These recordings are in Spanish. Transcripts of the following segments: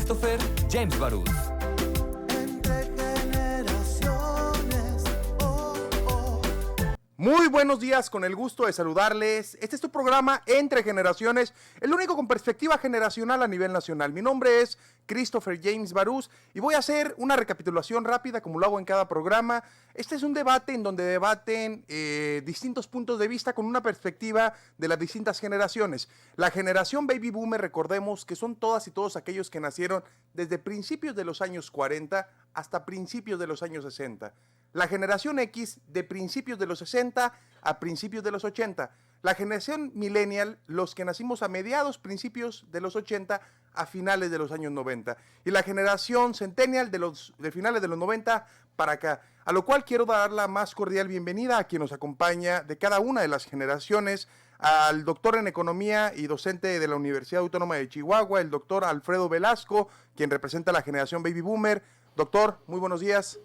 Christopher James Barús. Muy buenos días, con el gusto de saludarles. Este es tu programa Entre Generaciones, el único con perspectiva generacional a nivel nacional. Mi nombre es Christopher James Barús y voy a hacer una recapitulación rápida como lo hago en cada programa. Este es un debate en donde debaten distintos puntos de vista con una perspectiva de las distintas generaciones. La generación Baby Boomer, recordemos que son todas y todos aquellos que nacieron desde principios de los años 40 hasta principios de los años 60. La generación X de principios de los 60 a principios de los 80. La generación millennial, los que nacimos a mediados, principios de los 80 a finales de los años 90. Y la generación centennial de finales de los 90 para acá. A lo cual quiero dar la más cordial bienvenida a quien nos acompaña de cada una de las generaciones, al doctor en economía y docente de la Universidad Autónoma de Chihuahua, el doctor Alfredo Velasco, quien representa a la generación Baby Boomer. Doctor, muy buenos días.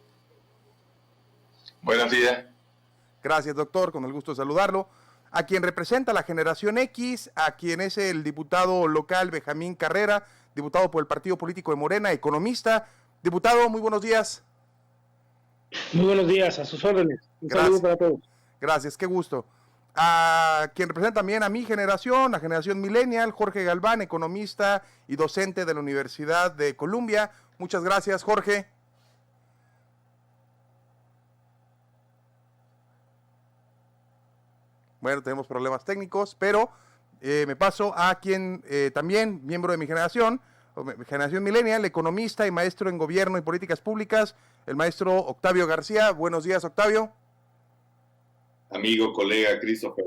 Buenos días. Gracias, doctor, con el gusto de saludarlo. A quien representa la generación X, a quien es el diputado local Benjamín Carrera, diputado por el partido político de Morena, economista. Diputado, muy buenos días. Muy buenos días, a sus órdenes. Un saludo para todos. Gracias, qué gusto. A quien representa también a mi generación, la generación millennial, Jorge Galván, economista y docente de la Universidad de Columbia. Muchas gracias, Jorge. Bueno, tenemos problemas técnicos, pero me paso a quien también, miembro de mi generación millennial, economista y maestro en gobierno y políticas públicas, el maestro Octavio García. Buenos días, Octavio. Amigo, colega Christopher.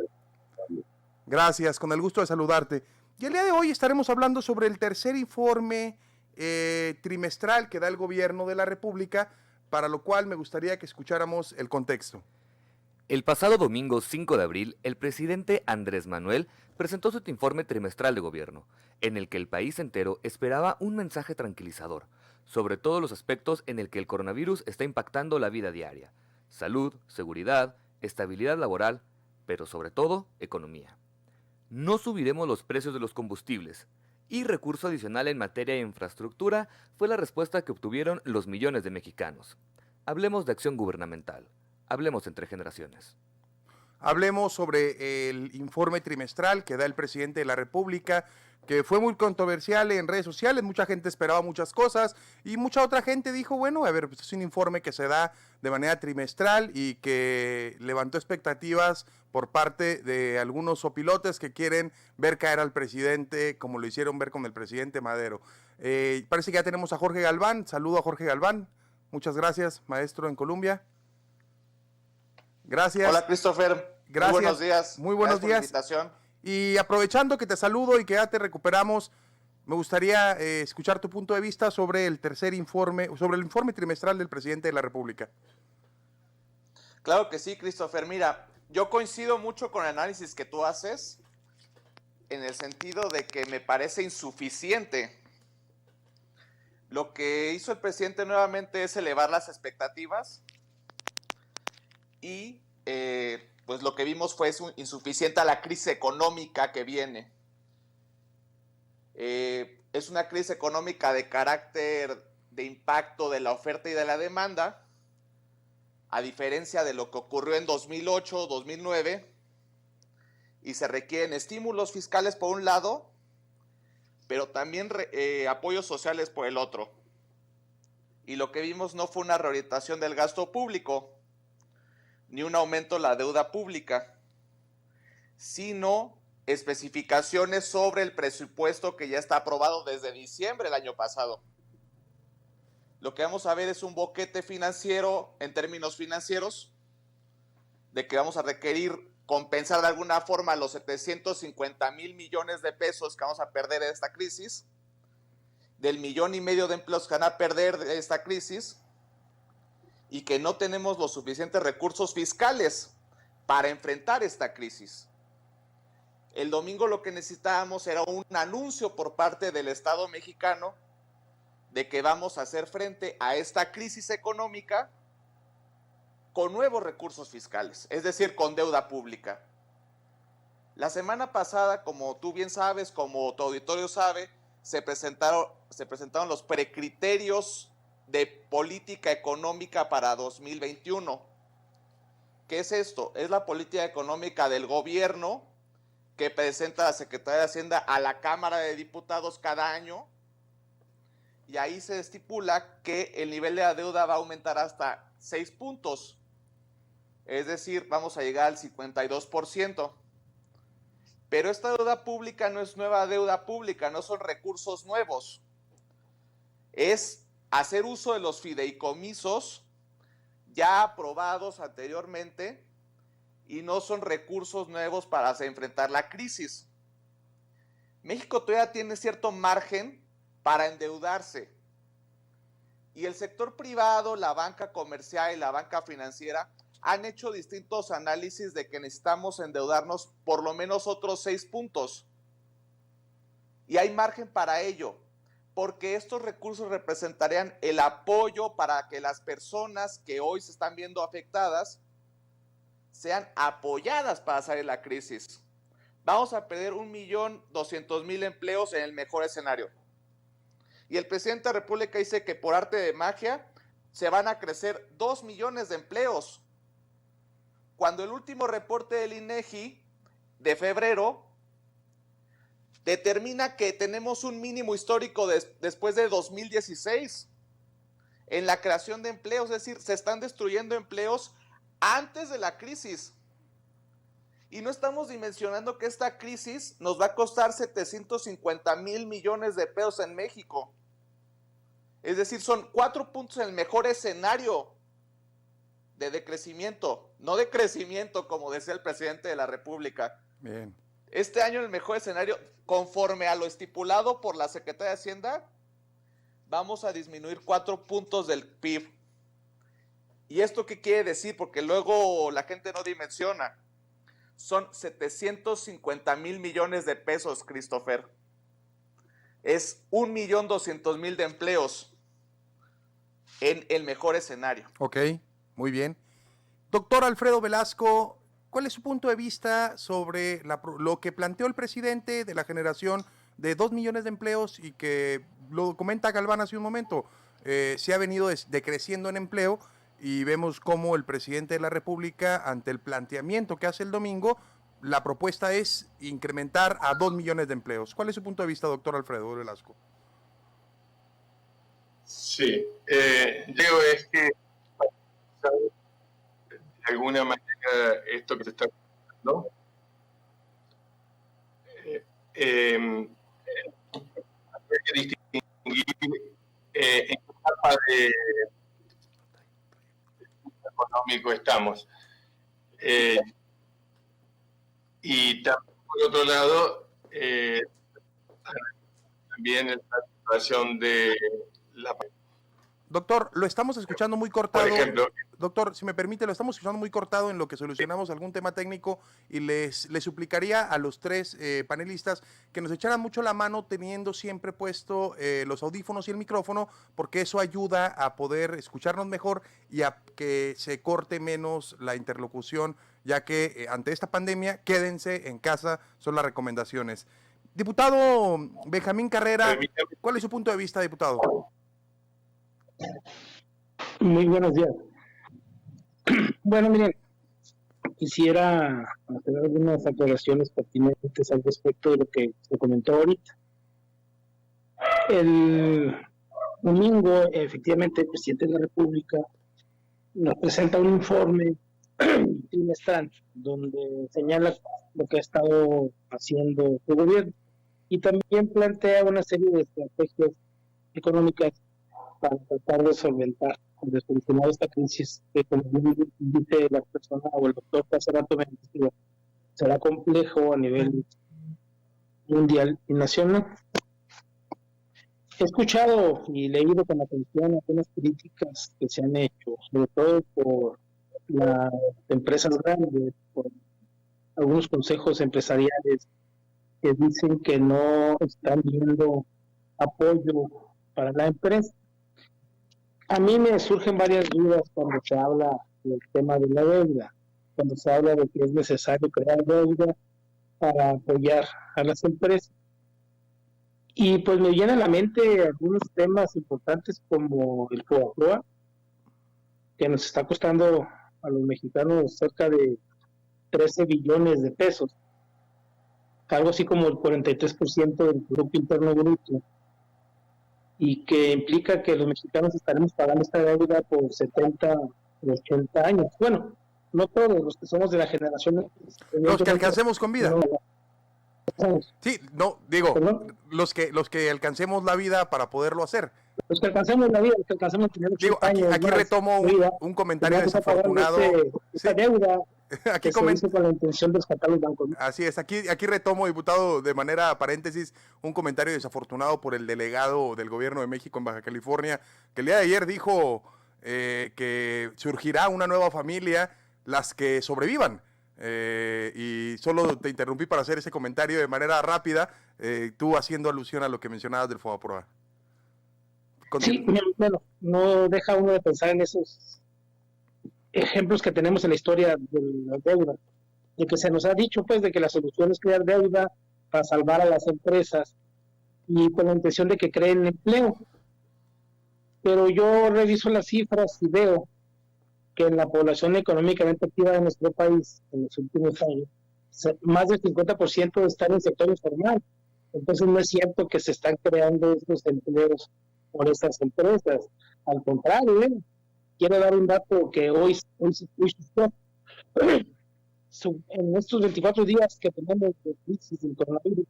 Gracias, con el gusto de saludarte. Y el día de hoy estaremos hablando sobre el tercer informe trimestral que da el gobierno de la República, para lo cual me gustaría que escucháramos el contexto. El pasado domingo 5 de abril, el presidente Andrés Manuel presentó su informe trimestral de gobierno, en el que el país entero esperaba un mensaje tranquilizador sobre todos los aspectos en el que el coronavirus está impactando la vida diaria: salud, seguridad, estabilidad laboral, pero sobre todo, economía. No subiremos los precios de los combustibles, y recurso adicional en materia de infraestructura fue la respuesta que obtuvieron los millones de mexicanos. Hablemos de acción gubernamental. Hablemos entre generaciones. Hablemos sobre el informe trimestral que da el presidente de la República, que fue muy controversial en redes sociales. Mucha gente esperaba muchas cosas y mucha otra gente dijo, bueno, a ver, pues es un informe que se da de manera trimestral y que levantó expectativas por parte de algunos opilotes que quieren ver caer al presidente como lo hicieron ver con el presidente Madero. Parece que ya tenemos a Jorge Galván. Saludo a Jorge Galván. Muchas gracias, maestro en Columbia. Gracias. Hola, Christopher. Gracias. Muy buenos días. Muy buenos días. Por la invitación. Y aprovechando que te saludo y que ya te recuperamos, me gustaría escuchar tu punto de vista sobre el tercer informe, sobre el informe trimestral del presidente de la República. Claro que sí, Christopher. Mira, yo coincido mucho con el análisis que tú haces, en el sentido de que me parece insuficiente. Lo que hizo el presidente nuevamente es elevar las expectativas y pues lo que vimos fue insuficiente a la crisis económica que viene. Es una crisis económica de carácter de impacto de la oferta y de la demanda, a diferencia de lo que ocurrió en 2008, 2009, y se requieren estímulos fiscales por un lado, pero también apoyos sociales por el otro. Y lo que vimos no fue una reorientación del gasto público, ni un aumento de la deuda pública, sino especificaciones sobre el presupuesto que ya está aprobado desde diciembre del año pasado. Lo que vamos a ver es un boquete financiero en términos financieros, de que vamos a requerir compensar de alguna forma los 750,000 millones de pesos que vamos a perder en esta crisis, del 1,5 millones de empleos que van a perder de esta crisis, y que no tenemos los suficientes recursos fiscales para enfrentar esta crisis. El domingo lo que necesitábamos era un anuncio por parte del Estado mexicano de que vamos a hacer frente a esta crisis económica con nuevos recursos fiscales, es decir, con deuda pública. La semana pasada, como tú bien sabes, como tu auditorio sabe, se se presentaron los precriterios de política económica para 2021. ¿Qué es esto? Es la política económica del gobierno que presenta la Secretaría de Hacienda a la Cámara de Diputados cada año, y ahí se estipula que el nivel de la deuda va a aumentar hasta 6 puntos, es decir, vamos a llegar al 52%. Pero esta deuda pública no es nueva deuda pública, no son recursos nuevos, es hacer uso de los fideicomisos ya aprobados anteriormente, y no son recursos nuevos para enfrentar la crisis. México todavía tiene cierto margen para endeudarse, y el sector privado, la banca comercial y la banca financiera han hecho distintos análisis de que necesitamos endeudarnos por lo menos otros 6 puntos, y hay margen para ello, porque estos recursos representarían el apoyo para que las personas que hoy se están viendo afectadas sean apoyadas para salir de la crisis. Vamos a perder 1.200.000 empleos en el mejor escenario. Y el presidente de la República dice que por arte de magia se van a crecer 2 millones de empleos, cuando el último reporte del INEGI de febrero determina que tenemos un mínimo histórico después de 2016 en la creación de empleos, es decir, se están destruyendo empleos antes de la crisis. Y no estamos dimensionando que esta crisis nos va a costar 750,000 millones de pesos en México. Es decir, son 4 puntos en el mejor escenario de decrecimiento, no de crecimiento, como decía el presidente de la República. Bien. Este año el mejor escenario, conforme a lo estipulado por la Secretaría de Hacienda, vamos a disminuir 4 puntos del PIB. ¿Y esto qué quiere decir? Porque luego la gente no dimensiona. Son 750,000 millones de pesos, Christopher. Es 1.200.000 de empleos en el mejor escenario. Ok, muy bien. Doctor Alfredo Velasco, ¿cuál es su punto de vista sobre lo que planteó el presidente de la generación de 2 millones de empleos y que lo comenta Galván hace un momento? Se ha venido decreciendo en empleo y vemos cómo el presidente de la República, ante el planteamiento que hace el domingo, la propuesta es incrementar a 2 millones de empleos. ¿Cuál es su punto de vista, doctor Alfredo Velasco? Sí, digo, es que de alguna manera esto que se está haciendo, hay que distinguir en qué etapa de económico estamos. Y también, por otro lado, también la situación de la... Doctor, lo estamos escuchando muy cortado. Por ejemplo, Doctor, si me permite, lo estamos escuchando muy cortado en lo que solucionamos algún tema técnico, y les suplicaría a los 3 panelistas que nos echaran mucho la mano teniendo siempre puesto los audífonos y el micrófono, porque eso ayuda a poder escucharnos mejor y a que se corte menos la interlocución, ya que ante esta pandemia, quédense en casa, son las recomendaciones. Diputado Benjamín Carrera, ¿cuál es su punto de vista, diputado? Muy buenos días. Bueno, miren, quisiera hacer algunas aclaraciones pertinentes al respecto de lo que se comentó ahorita. El domingo, efectivamente, el presidente de la República nos presenta un informe trimestral donde señala lo que ha estado haciendo su gobierno y también plantea una serie de estrategias económicas para tratar de solventar, de solucionar esta crisis que, como dice la persona o el doctor que hace rato me decía, será complejo a nivel mundial y nacional. He escuchado y leído con atención algunas críticas que se han hecho, sobre todo por las empresas grandes, por algunos consejos empresariales que dicen que no están viendo apoyo para la empresa. A mí me surgen varias dudas cuando se habla del tema de la deuda, cuando se habla de que es necesario crear deuda para apoyar a las empresas. Y pues me viene a la mente algunos temas importantes como el FOBAPROA, que nos está costando a los mexicanos cerca de 13 billones de pesos, algo así como el 43% del Producto Interno Bruto, y que implica que los mexicanos estaremos pagando esta deuda por 70 o 80 años. Bueno, no todos los que somos de la generación. Los que alcancemos con vida. No, Sí, no, digo, ¿perdón? los que alcancemos la vida para poderlo hacer. Los que alcancemos la vida, los que alcancemos tener 80 Digo, aquí años retomo más de vida, un comentario vamos a pagar desafortunado. esta Sí, deuda aquí que se hizo con la intención de rescatar los bancos, ¿no? Así es, aquí retomo, diputado, de manera paréntesis, un comentario desafortunado por el delegado del gobierno de México en Baja California, que el día de ayer dijo que surgirá una nueva familia, las que sobrevivan. Y solo te interrumpí para hacer ese comentario de manera rápida, tú haciendo alusión a lo que mencionabas del FOBAPROA. Sí, bueno, no deja uno de pensar en esos ejemplos que tenemos en la historia de la deuda, de que se nos ha dicho pues de que la solución es crear deuda para salvar a las empresas y con la intención de que creen empleo. Pero yo reviso las cifras y veo que en la población económicamente activa de nuestro país en los últimos años, más del 50% está en el sector informal. Entonces no es cierto que se están creando estos empleos por estas empresas. Al contrario, quiero dar un dato que hoy en estos 24 días que tenemos de crisis del coronavirus,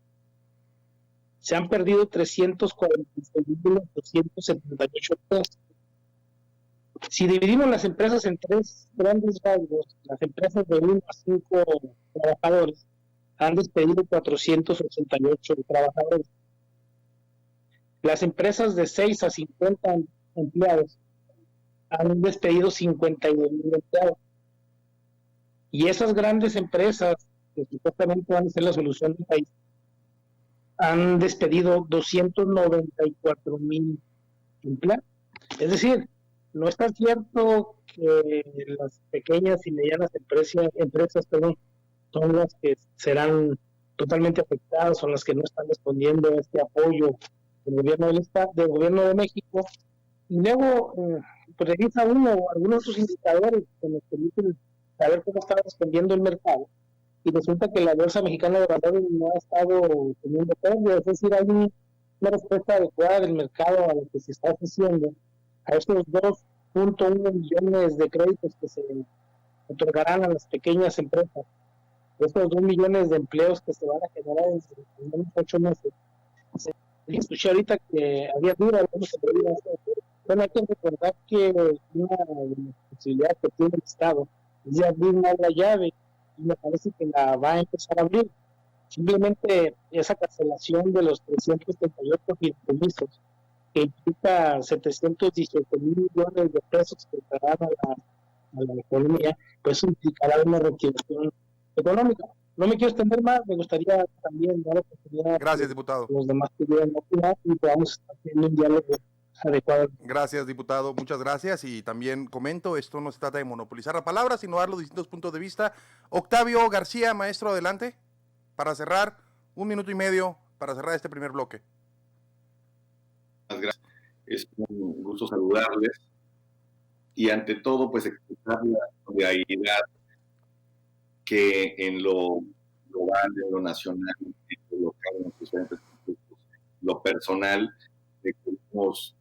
se han perdido 346.278 pesos. Si dividimos las empresas en tres grandes rasgos, las empresas de 1 a 5 trabajadores han despedido 488 trabajadores. Las empresas de 6 a 50 empleados han despedido 52,000 empleados. Y esas grandes empresas, que supuestamente van a ser la solución del país, han despedido 294,000 empleados. Es decir, no está cierto que las pequeñas y medianas empresas son las que serán totalmente afectadas, son las que no están respondiendo a este apoyo del gobierno del gobierno de México. Y luego pues revisa uno algunos de sus indicadores que nos permiten saber cómo está respondiendo el mercado, y resulta que la Bolsa Mexicana de Valores no ha estado teniendo pérdidas, es decir, hay una respuesta adecuada del mercado a lo que se está ofreciendo, a estos 2.1 millones de créditos que se otorgarán a las pequeñas empresas, estos 2 millones de empleos que se van a generar en al menos 8 meses. Escuché ahorita que había dudas, ¿cómo se podría hacer? Bueno, hay que recordar que una de las posibilidades que tiene el Estado es de abrir una llave, y me parece que la va a empezar a abrir. Simplemente esa cancelación de los 338 fideicomisos, que implica 718,000 millones de pesos que entrarán a la economía, pues implicará una reactivación económica. No me quiero extender más, me gustaría también dar la oportunidad. Gracias, diputado. Los demás pudieran opinar y podamos estar teniendo un diálogo adecuado. Gracias, diputado, muchas gracias. Y también comento, esto no se trata de monopolizar la palabra, sino dar los distintos puntos de vista. Octavio García, maestro, adelante, para cerrar, 1 minuto y medio para cerrar este primer bloque. Gracias. Es un gusto saludarles y ante todo pues expresar la solidaridad que en lo global, en lo nacional, en lo local, en los diferentes conflictos, lo personal, queremos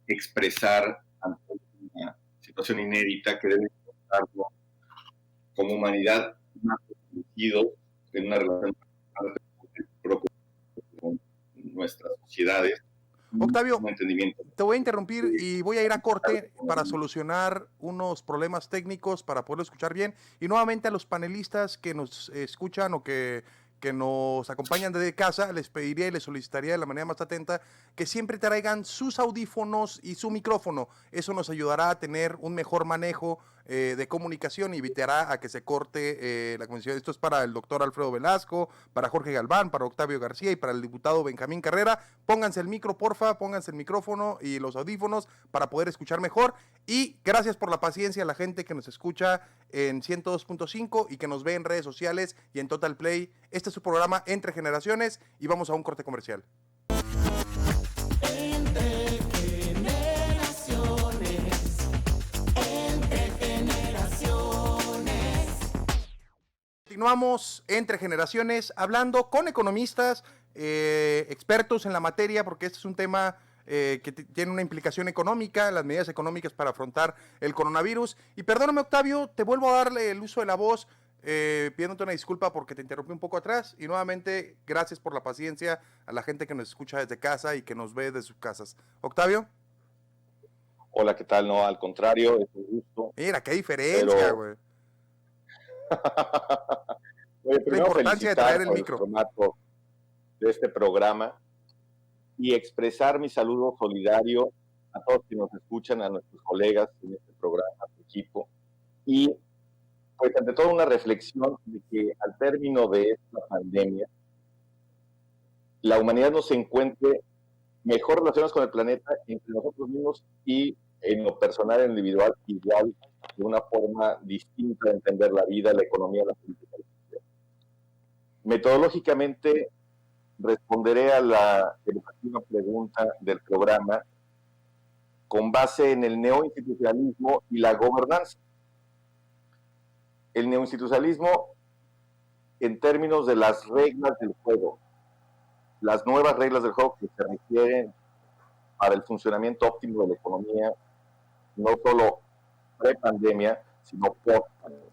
expresar ante una situación inédita que debe encontrarnos como humanidad más protegidos en una relación con nuestras sociedades. Octavio, Un entendimiento. te voy a interrumpir y voy a ir a corte para solucionar unos problemas técnicos para poderlo escuchar bien. Y nuevamente a los panelistas que nos escuchan o que nos acompañan desde casa, les pediría y les solicitaría de la manera más atenta que siempre traigan sus audífonos y su micrófono. Eso nos ayudará a tener un mejor manejo de comunicación y evitará a que se corte la comunicación. Esto es para el doctor Alfredo Velasco, para Jorge Galván, para Octavio García y para el diputado Benjamín Carrera. Pónganse el micro, porfa, pónganse el micrófono y los audífonos para poder escuchar mejor. Y gracias por la paciencia a la gente que nos escucha en 102.5 y que nos ve en redes sociales y en Total Play. Este es su programa Entre Generaciones y vamos a un corte comercial. continuamos entre generaciones hablando con economistas, expertos en la materia, porque este es un tema que tiene una implicación económica, las medidas económicas para afrontar el coronavirus. Y perdóname, Octavio, te vuelvo a darle el uso de la voz, pidiéndote una disculpa porque te interrumpí un poco atrás. Y nuevamente, gracias por la paciencia a la gente que nos escucha desde casa y que nos ve desde sus casas. Octavio. Hola, ¿qué tal? No, al contrario, es un gusto. Mira, qué diferencia, güey. Oye, La importancia de traer el micro. Formato de este programa y expresar mi saludo solidario a todos que nos escuchan, a nuestros colegas en este programa, a tu equipo. Y pues ante todo una reflexión de que al término de esta pandemia, la humanidad nos encuentre mejor relacionados con el planeta entre nosotros mismos y en lo personal, en lo individual, igual, de una forma distinta de entender la vida, la economía, la política. Metodológicamente, responderé a la educativa pregunta del programa con base en el neoinstitucionalismo y la gobernanza. El neoinstitucionalismo, en términos de las reglas del juego, las nuevas reglas del juego que se requieren para el funcionamiento óptimo de la economía, no solo pre-pandemia, sino post-pandemia.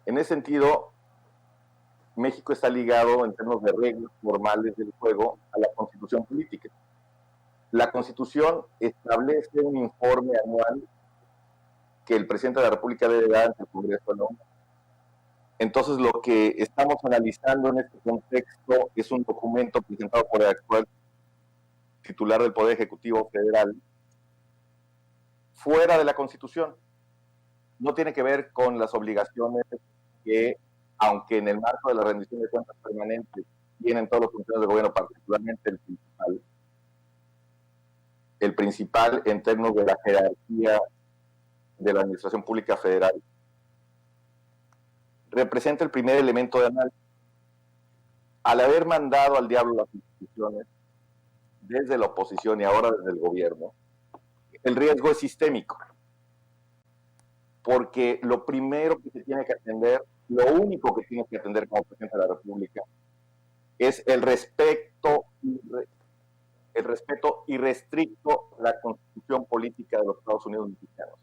En ese sentido, México está ligado en términos de reglas formales del juego a la Constitución política. La Constitución establece un informe anual que el presidente de la República debe dar ante el Congreso de la Unión. Entonces, lo que estamos analizando en este contexto es un documento presentado por el actual titular del Poder Ejecutivo Federal, fuera de la Constitución. No tiene que ver con las obligaciones que, aunque en el marco de la rendición de cuentas permanente tienen todos los funcionarios del gobierno, particularmente el principal en términos de la jerarquía de la Administración Pública Federal, representa el primer elemento de análisis. Al haber mandado al diablo las instituciones, desde la oposición y ahora desde el gobierno, el riesgo es sistémico. Porque lo primero que se tiene que atender, lo único que tiene que atender como presidente de la República, es el respeto irrestricto a la Constitución política de los Estados Unidos mexicanos.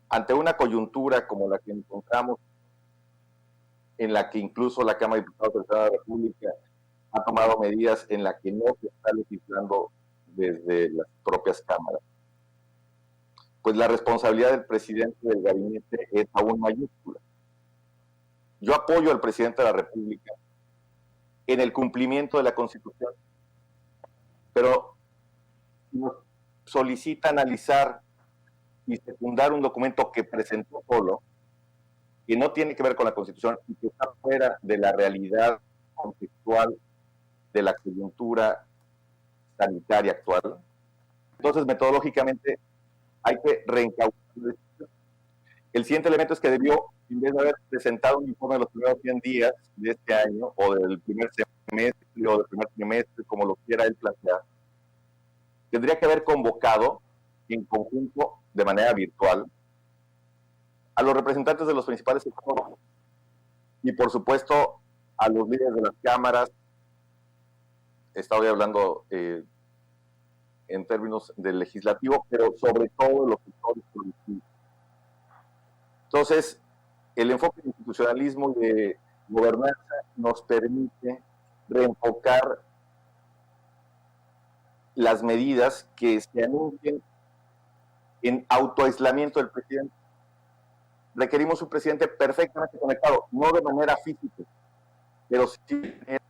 Ante una coyuntura como la que encontramos, en la que incluso la Cámara de Diputados de la República ha tomado medidas en las que no se está legislando desde las propias cámaras, pues la responsabilidad del presidente del gabinete es aún mayúscula. Yo apoyo al presidente de la República en el cumplimiento de la Constitución, pero nos solicita analizar y secundar un documento que presentó solo, que no tiene que ver con la Constitución y que está fuera de la realidad contextual de la coyuntura sanitaria actual. Entonces, metodológicamente, hay que reencauzar. El siguiente elemento es que debió, en vez de haber presentado un informe de los primeros 100 días de este año, o del primer semestre, o del primer trimestre, como lo quiera él plantear, tendría que haber convocado en conjunto, de manera virtual, a los representantes de los principales sectores y, por supuesto, a los líderes de las cámaras. Estaba hablando en términos del legislativo, pero sobre todo de los sectores productivos. Entonces, el enfoque de institucionalismo y de gobernanza nos permite reenfocar las medidas que se anuncien en autoaislamiento del presidente. Requerimos un presidente perfectamente conectado, no de manera física, pero sí de manera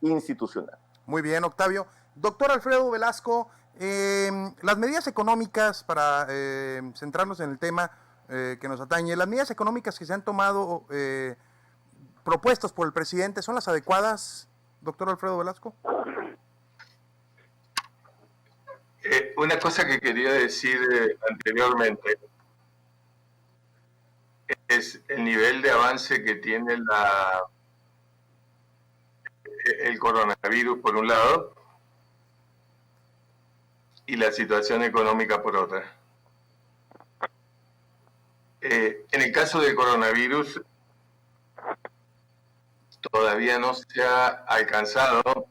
institucional. Muy bien, Octavio. Doctor Alfredo Velasco, las medidas económicas, para centrarnos en el tema que nos atañe, las medidas económicas que se han tomado propuestas por el presidente, ¿son las adecuadas, doctor Alfredo Velasco? Una cosa que quería decir anteriormente es el nivel de avance que tiene el coronavirus por un lado y la situación económica por otra. En el caso del coronavirus, todavía no se ha alcanzado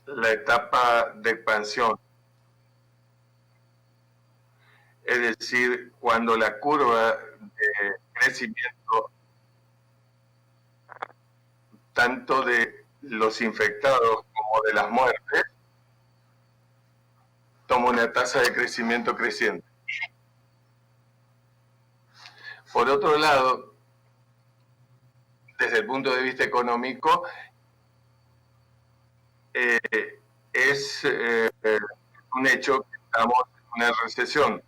la etapa de expansión. Es decir, cuando la curva de crecimiento, tanto de los infectados como de las muertes, toma una tasa de crecimiento creciente. Por otro lado, desde el punto de vista económico, es un hecho que estamos en una recesión.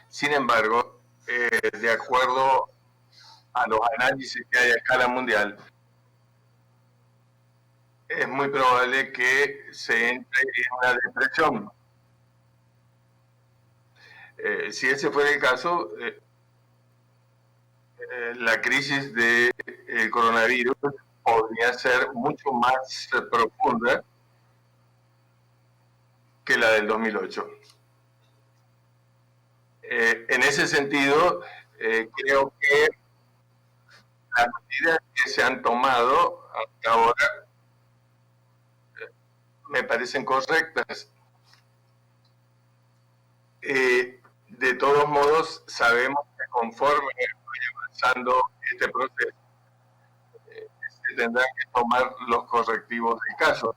Sin embargo, de acuerdo a los análisis que hay a escala mundial, es muy probable que se entre en una depresión. Si ese fuera el caso, la crisis del coronavirus podría ser mucho más profunda que la del 2008. En ese sentido, creo que las medidas que se han tomado hasta ahora me parecen correctas. De todos modos, sabemos que conforme vaya avanzando este proceso, se tendrán que tomar los correctivos del caso.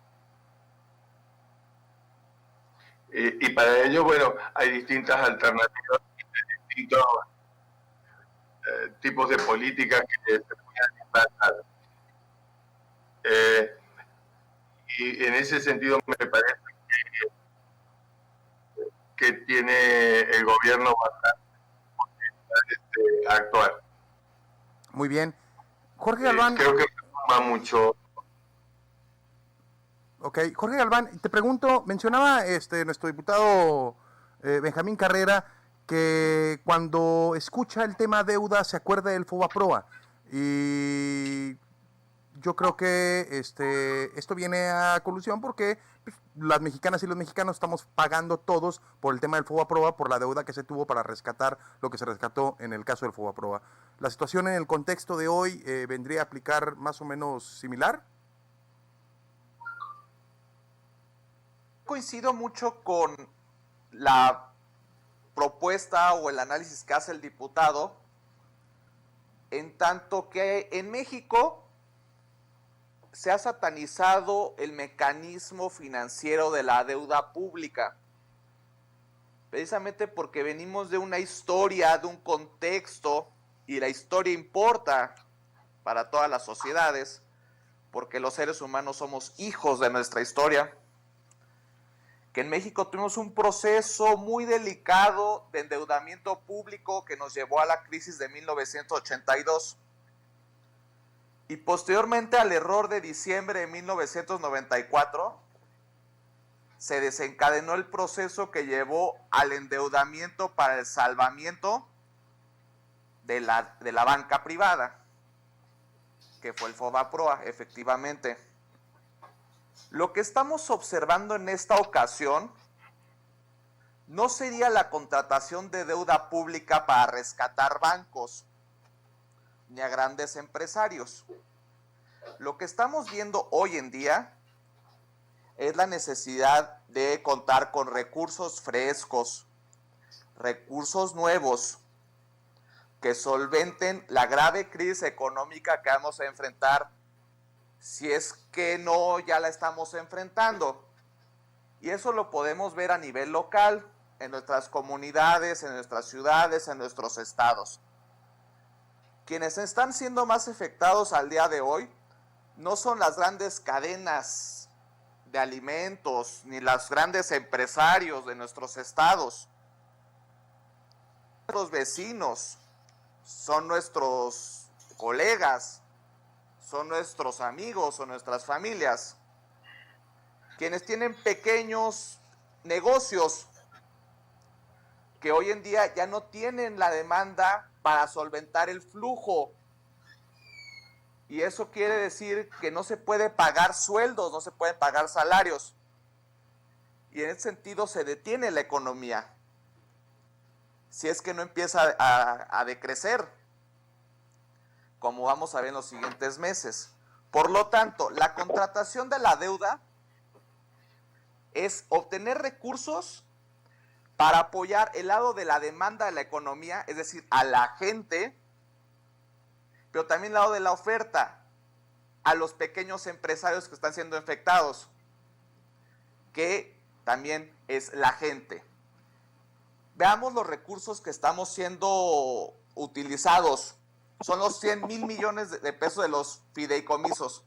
Y para ello, bueno, hay distintas alternativas, distintos tipos de políticas que se pueden implantar. Y en ese sentido me parece que tiene el gobierno bastante posibilidades de actuar. Muy bien. Jorge Galván. Creo que va mucho. Ok, Jorge Galván, te pregunto, mencionaba nuestro diputado Benjamín Carrera que cuando escucha el tema deuda se acuerda del FOBAPROA, y yo creo que esto viene a colusión porque pues, las mexicanas y los mexicanos estamos pagando todos por el tema del FOBAPROA, por la deuda que se tuvo para rescatar lo que se rescató en el caso del FOBAPROA. ¿La situación en el contexto de hoy vendría a aplicar más o menos similar? Coincido mucho con la propuesta o el análisis que hace el diputado, en tanto que en México se ha satanizado el mecanismo financiero de la deuda pública, precisamente porque venimos de una historia, de un contexto, y la historia importa para todas las sociedades, porque los seres humanos somos hijos de nuestra historia, que en México tuvimos un proceso muy delicado de endeudamiento público que nos llevó a la crisis de 1982 y posteriormente al error de diciembre de 1994 se desencadenó el proceso que llevó al endeudamiento para el salvamiento de la banca privada, que fue el FOBAPROA, efectivamente. Lo que estamos observando en esta ocasión no sería la contratación de deuda pública para rescatar bancos ni a grandes empresarios. Lo que estamos viendo hoy en día es la necesidad de contar con recursos frescos, recursos nuevos, que solventen la grave crisis económica que vamos a enfrentar, si es que no ya la estamos enfrentando. Y eso lo podemos ver a nivel local, en nuestras comunidades, en nuestras ciudades, en nuestros estados. Quienes están siendo más afectados al día de hoy no son las grandes cadenas de alimentos, ni los grandes empresarios de nuestros estados. Nuestros vecinos, son nuestros colegas, son nuestros amigos o nuestras familias, quienes tienen pequeños negocios que hoy en día ya no tienen la demanda para solventar el flujo. Y eso quiere decir que no se puede pagar sueldos, no se pueden pagar salarios. y en ese sentido se detiene la economía, si es que no empieza a decrecer, como vamos a ver en los siguientes meses. Por lo tanto, la contratación de la deuda es obtener recursos para apoyar el lado de la demanda de la economía, es decir, a la gente, pero también el lado de la oferta, a los pequeños empresarios que están siendo afectados, que también es la gente. Veamos los recursos que estamos siendo utilizados. Son los 100,000 millones de pesos de los fideicomisos.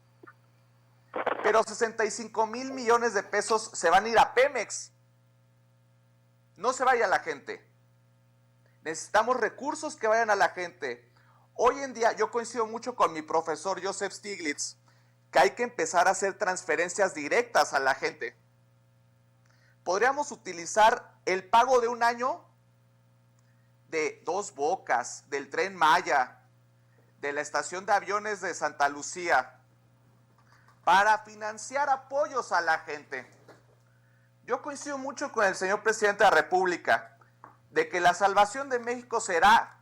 Pero 65,000 millones de pesos se van a ir a Pemex. No se vaya a la gente. Necesitamos recursos que vayan a la gente. Hoy en día yo coincido mucho con mi profesor Joseph Stiglitz, que hay que empezar a hacer transferencias directas a la gente. Podríamos utilizar el pago de un año de Dos Bocas, del Tren Maya, de la estación de aviones de Santa Lucía, para financiar apoyos a la gente. Yo coincido mucho con el señor presidente de la República, de que la salvación de México será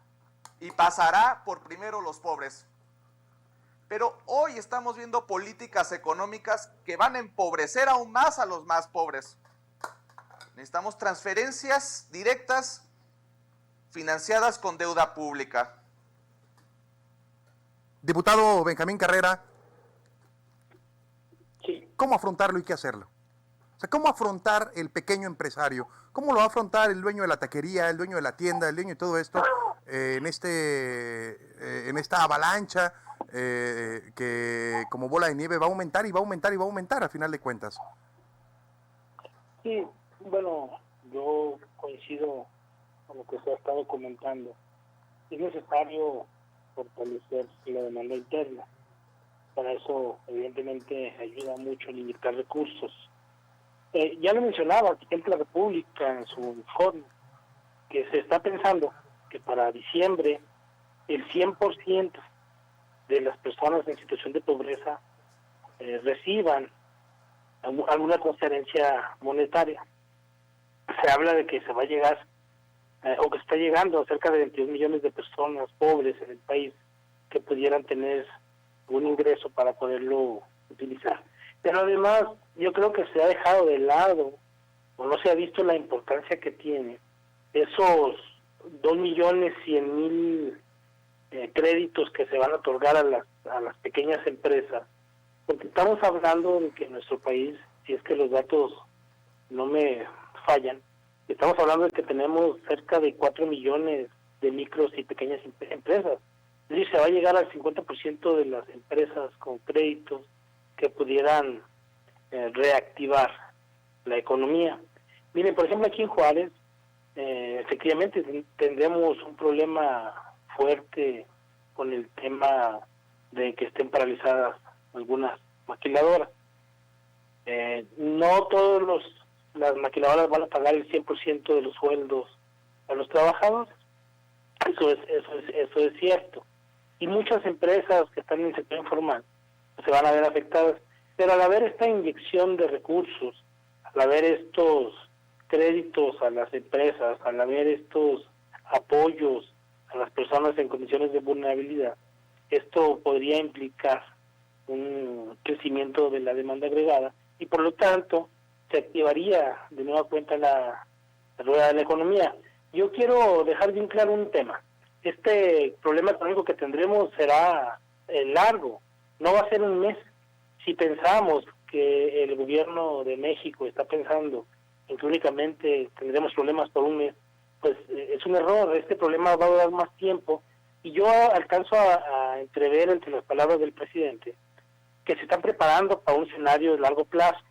y pasará por primero los pobres. Pero hoy estamos viendo políticas económicas que van a empobrecer aún más a los más pobres. Necesitamos transferencias directas financiadas con deuda pública. Diputado Benjamín Carrera, Sí. ¿cómo afrontarlo y qué hacerlo? O sea, ¿cómo afrontar el pequeño empresario? ¿Cómo lo va a afrontar el dueño de la taquería, el dueño de la tienda, el dueño de todo esto en esta avalancha que como bola de nieve va a aumentar y va a aumentar y va a aumentar a final de cuentas? Sí, bueno, yo coincido con lo que se ha estado comentando. Es necesario fortalecer la demanda interna. Para eso, evidentemente, ayuda mucho a limitar recursos. Ya lo mencionaba el presidente de la República en su informe, que se está pensando que para diciembre el 100% de las personas en situación de pobreza reciban alguna transferencia monetaria. Se habla de que se va a llegar, o que está llegando a cerca de 22 millones de personas pobres en el país que pudieran tener un ingreso para poderlo utilizar. Pero además, yo creo que se ha dejado de lado, o no se ha visto la importancia que tiene esos 2.100.000 créditos que se van a otorgar a las pequeñas empresas, porque estamos hablando de que en nuestro país, si es que los datos no me fallan, estamos hablando de que tenemos cerca de 4 millones de micros y pequeñas empresas. Es decir, se va a llegar al 50% de las empresas con créditos que pudieran reactivar la economía. Miren, por ejemplo, aquí en Juárez, efectivamente tendremos un problema fuerte con el tema de que estén paralizadas algunas maquiladoras. No todas las maquiladoras van a pagar el 100% de los sueldos a los trabajadores. Eso es cierto. Y muchas empresas que están en el sector informal se van a ver afectadas. Pero al haber esta inyección de recursos, al haber estos créditos a las empresas, al haber estos apoyos a las personas en condiciones de vulnerabilidad, esto podría implicar un crecimiento de la demanda agregada y por lo tanto se activaría de nueva cuenta la rueda de la economía. Yo quiero dejar bien claro un tema. Este problema económico que tendremos será largo, no va a ser un mes. Si pensamos que el gobierno de México está pensando en que únicamente tendremos problemas por un mes, pues es un error. Este problema va a durar más tiempo y yo alcanzo a entrever entre las palabras del presidente que se están preparando para un escenario de largo plazo.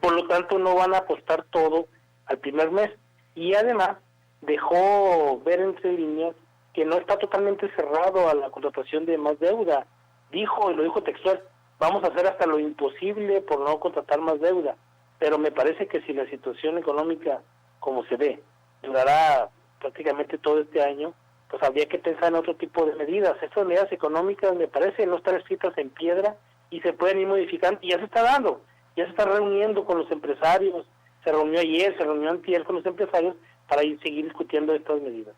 Por lo tanto, no van a apostar todo al primer mes. Y además dejó ver entre líneas que no está totalmente cerrado a la contratación de más deuda. Dijo, y lo dijo textual, vamos a hacer hasta lo imposible por no contratar más deuda. Pero me parece que si la situación económica, como se ve, durará prácticamente todo este año, pues habría que pensar en otro tipo de medidas. Estas medidas económicas, me parece, no están escritas en piedra y se pueden ir modificando. Y ya se está dando, ya se está reuniendo con los empresarios, se reunió ayer, se reunió antier con los empresarios para seguir discutiendo estas medidas.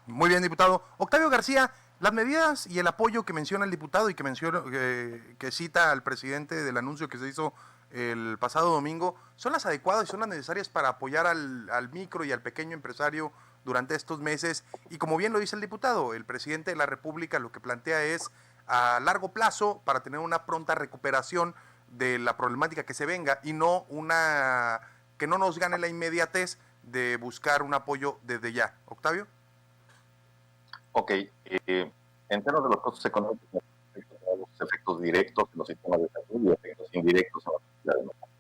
Muy bien, diputado. Octavio García, las medidas y el apoyo que menciona el diputado y que menciona, que cita al presidente del anuncio que se hizo el pasado domingo, ¿son las adecuadas y son las necesarias para apoyar al micro y al pequeño empresario durante estos meses? Y como bien lo dice el diputado, el presidente de la República lo que plantea es a largo plazo para tener una pronta recuperación de la problemática que se venga y no que no nos gane la inmediatez de buscar un apoyo desde ya. Octavio. Ok, en términos de los costos económicos, los efectos directos en los sistemas de salud y efectos indirectos en la sociedad democrática.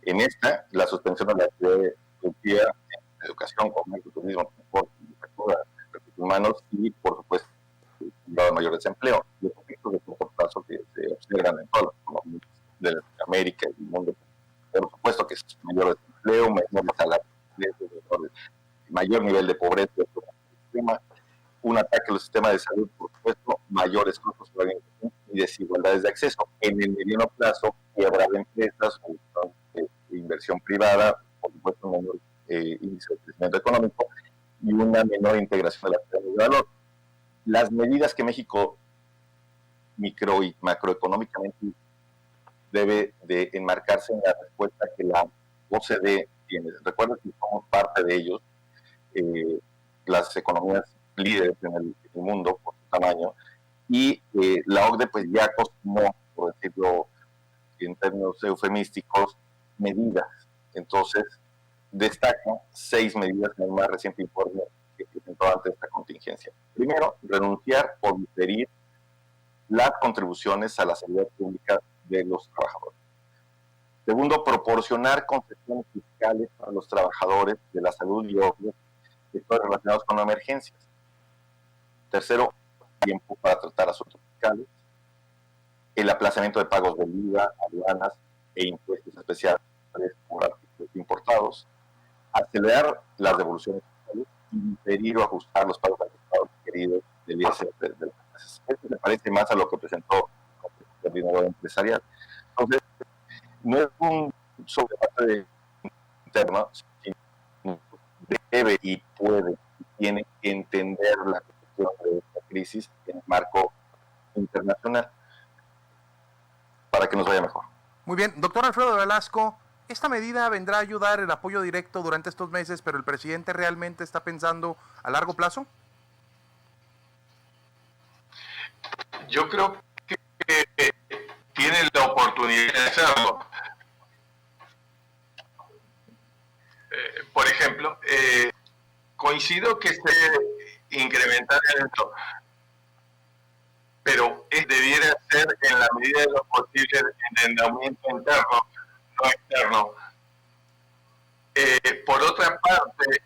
En esta, la suspensión de la actividad productiva en educación, comercio, turismo, transporte, agricultura, recursos humanos y, por supuesto, un grado de mayor desempleo. Los efectos de corto plazo que se observan en todas las economías de América y el mundo. Por supuesto que es mayor desempleo, menor salario, mayor nivel de pobreza, un ataque a los sistemas de salud, por supuesto, mayores costos de organización y desigualdades de acceso. En el mediano plazo, quiebra de empresas, inversión privada, por supuesto, un menor índice de crecimiento económico y una menor integración de la cadena de valor. Las medidas que México micro y macroeconómicamente debe de enmarcarse en la respuesta que la OCDE tiene. Recuerda que somos parte de ellos, las economías líderes en el mundo por su tamaño, y la OCDE pues ya acostumbró, por decirlo en términos eufemísticos, medidas. Entonces, destaca 6 medidas en el más reciente informe que presentó ante esta contingencia. Primero, renunciar o diferir las contribuciones a la seguridad pública de los trabajadores. Segundo, proporcionar concesiones fiscales a los trabajadores de la salud y otros sectores relacionados con emergencias. Tercero, tiempo para tratar asuntos fiscales, el aplazamiento de pagos de IVA, aduanas e impuestos especiales por artículos importados, acelerar las devoluciones fiscales y diferir o ajustar los pagos anticipados requeridos del ISF de las empresas. Esto me parece más a lo que presentó el coordinador empresarial. Entonces, no es un sobredebate interno, sino debe y puede y tiene que entender la de esta crisis en el marco internacional para que nos vaya mejor. Muy bien, doctor Alfredo Velasco, esta medida vendrá a ayudar el apoyo directo durante estos meses, pero el presidente realmente está pensando a largo plazo. Yo creo que tiene la oportunidad de hacerlo. Por ejemplo, coincido que se incrementar esto, pero debiera ser en la medida de lo posible el endeudamiento interno, no externo. Por otra parte,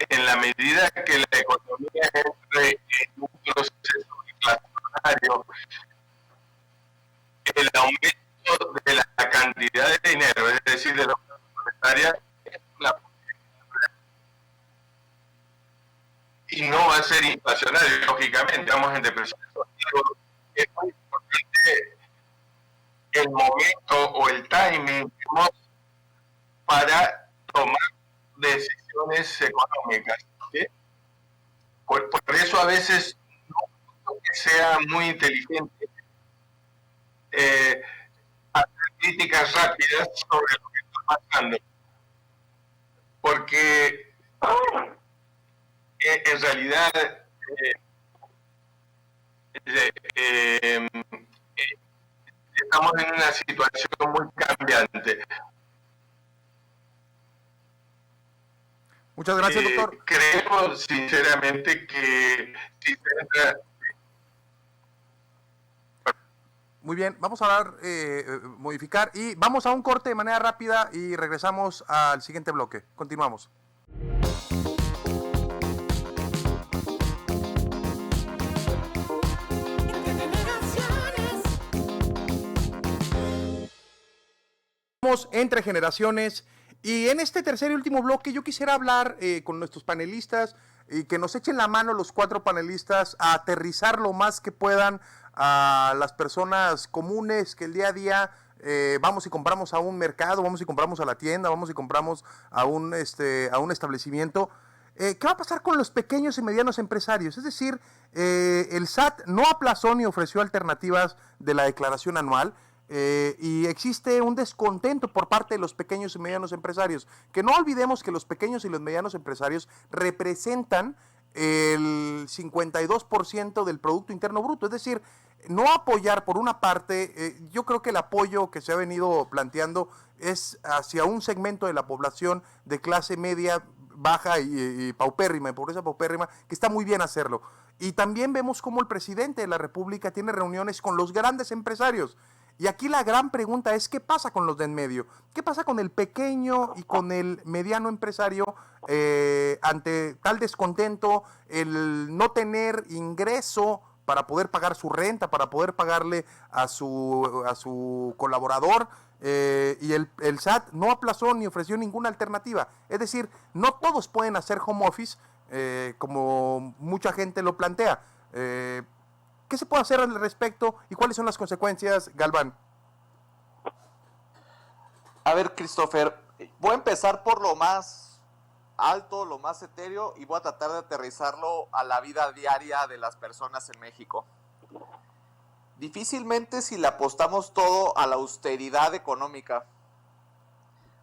en la medida que la economía entre en un proceso inflacionario, el aumento de la cantidad de dinero, es decir, de la oferta monetaria, es una y no va a ser inflacionario, lógicamente, estamos en depresión. Es muy importante el momento o el timing para tomar decisiones económicas. ¿Sí? Por eso a veces no creo que sea muy inteligente hacer críticas rápidas sobre lo que está pasando. Porque en realidad estamos en una situación muy cambiante. Muchas gracias, doctor. Creo sinceramente que si se entra... Muy bien, vamos a modificar y vamos a un corte de manera rápida y regresamos al siguiente bloque. Continuamos. Entre generaciones, y en este tercer y último bloque yo quisiera hablar con nuestros panelistas y que nos echen la mano los 4 panelistas a aterrizar lo más que puedan a las personas comunes que el día a día vamos y compramos a un mercado, vamos y compramos a la tienda, vamos y compramos a un establecimiento. ¿Qué va a pasar con los pequeños y medianos empresarios? Es decir, el SAT no aplazó ni ofreció alternativas de la declaración anual, y existe un descontento por parte de los pequeños y medianos empresarios. Que no olvidemos que los pequeños y los medianos empresarios representan el 52% del Producto Interno Bruto. Es decir, no apoyar por una parte, yo creo que el apoyo que se ha venido planteando es hacia un segmento de la población de clase media, baja y paupérrima, de pobreza paupérrima, que está muy bien hacerlo. Y también vemos cómo el presidente de la República tiene reuniones con los grandes empresarios. Y aquí la gran pregunta es, ¿qué pasa con los de en medio? ¿Qué pasa con el pequeño y con el mediano empresario ante tal descontento, el no tener ingreso para poder pagar su renta, para poder pagarle a su colaborador? Y el SAT no aplazó ni ofreció ninguna alternativa. Es decir, no todos pueden hacer home office como mucha gente lo plantea. ¿Qué se puede hacer al respecto y cuáles son las consecuencias, Galván? A ver, Christopher, voy a empezar por lo más alto, lo más etéreo, y voy a tratar de aterrizarlo a la vida diaria de las personas en México. Difícilmente si le apostamos todo a la austeridad económica,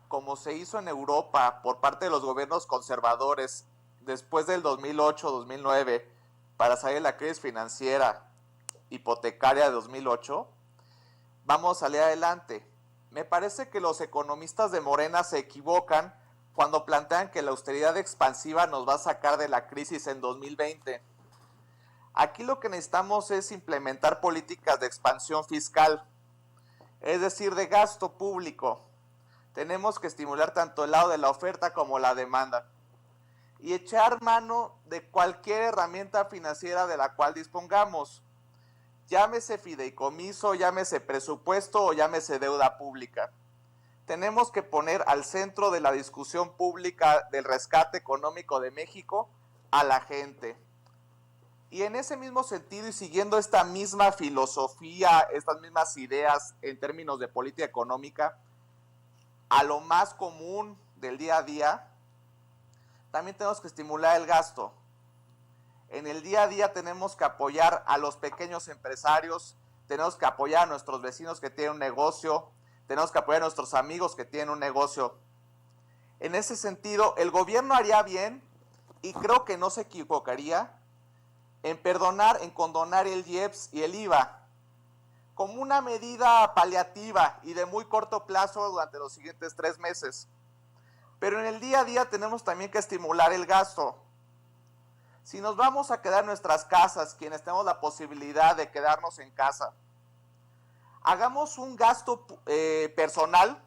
como se hizo en Europa por parte de los gobiernos conservadores después del 2008-2009 para salir de la crisis financiera hipotecaria de 2008, vamos a salir adelante. Me parece que los economistas de Morena se equivocan cuando plantean que la austeridad expansiva nos va a sacar de la crisis en 2020. Aquí lo que necesitamos es implementar políticas de expansión fiscal, es decir, de gasto público. Tenemos que estimular tanto el lado de la oferta como la demanda y echar mano de cualquier herramienta financiera de la cual dispongamos. Llámese fideicomiso, llámese presupuesto o llámese deuda pública. Tenemos que poner al centro de la discusión pública del rescate económico de México a la gente. Y en ese mismo sentido y siguiendo esta misma filosofía, estas mismas ideas en términos de política económica, a lo más común del día a día, también tenemos que estimular el gasto. En el día a día tenemos que apoyar a los pequeños empresarios, tenemos que apoyar a nuestros vecinos que tienen un negocio, tenemos que apoyar a nuestros amigos que tienen un negocio. En ese sentido, el gobierno haría bien, y creo que no se equivocaría, en condonar el IEPS y el IVA, como una medida paliativa y de muy corto plazo durante los siguientes 3 meses. Pero en el día a día tenemos también que estimular el gasto. Si nos vamos a quedar en nuestras casas, quienes tenemos la posibilidad de quedarnos en casa, hagamos un gasto personal